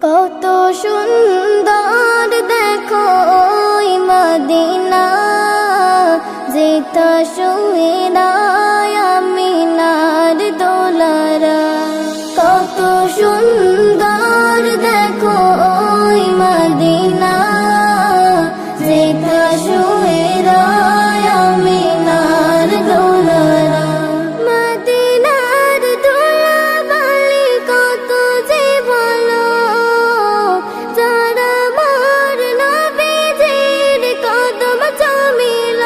কত সুন্দর দেখো ওই মদিনা, যেটা শুয়ে নাই আমিনার দোলারা। কত সুন্দর দেখো ওই মদিনা, যেটা শুয়ে নাই আমিনার দোলারা। মদিনার দোলা বালি কত যে ভালো, যারা মোর নবীজির কদম চুমিল।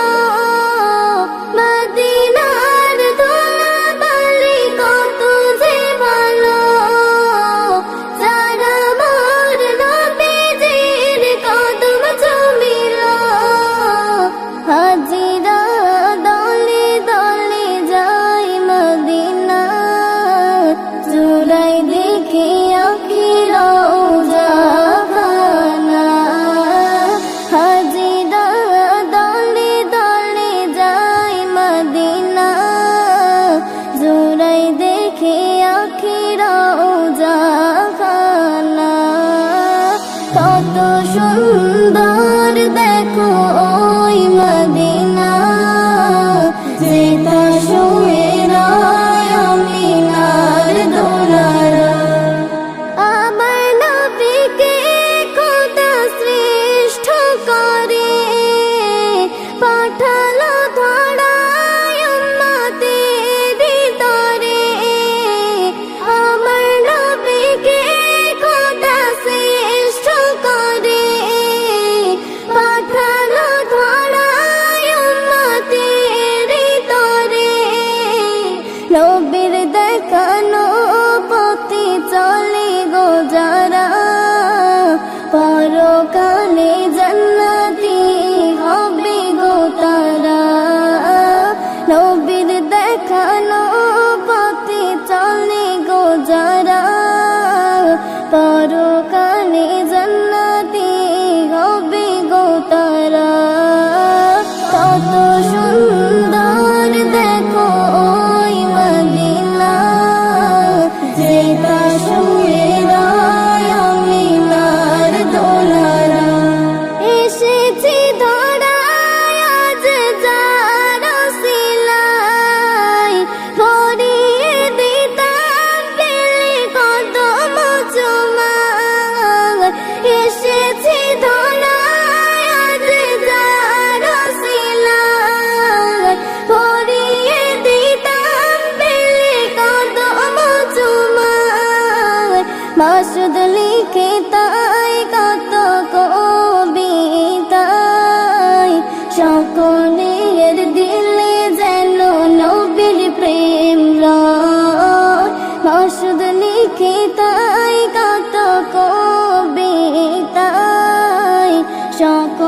মদিনার দোলা বালি কত যে ভালো, যারা মোর নবীজির কদম চুমিল। হাজিরা দলে দলে যাই মদিনা, জুড়াই দেখে আঁখি রওজা খানা। হাজিরা দলে দলে যাই মদিনা, জুড়াই দেখে আঁখি রওজা খানা। কত সুন্দর দেখো ওই মদিনা, যেটা শুয়ে নাই আমিনার দোলারা। আমার নবীকে খোদা শ্রেষ্ঠ করে পাঠালো ধরায় উম্মতের ভিতরে। আমার নবীকে খোদা শ্রেষ্ঠ করে পাঠালো ধরায় উম্মতের ভিতরে। নবীর দেখানো পথে চলে গো যারা, পরকালে জান্নাতি হবে গো তারা। নবীর দেখানো পথে চলে গো যারা, পরকালে জান্নাতি হবে গো তারা। কত সুন্দর দেখো ওই মদিনা, যেটা শুয়ে নাই আমিনার দোলারা। এসেছি ধরায় আজ যার সিলাই, ভরিয়ে দিতাম পেলে কদম চুমার। এসেছি ধরায় আজ যার সিলাই, ভরিয়ে দিতাম পেলে কদম চুমার। মাসুদ লিখে তাই কত কবিতায়, সকলের দিলে যেন নবীর প্রেম রয়। মাসুদ লিখে তাই কত কবিতায়, সকলের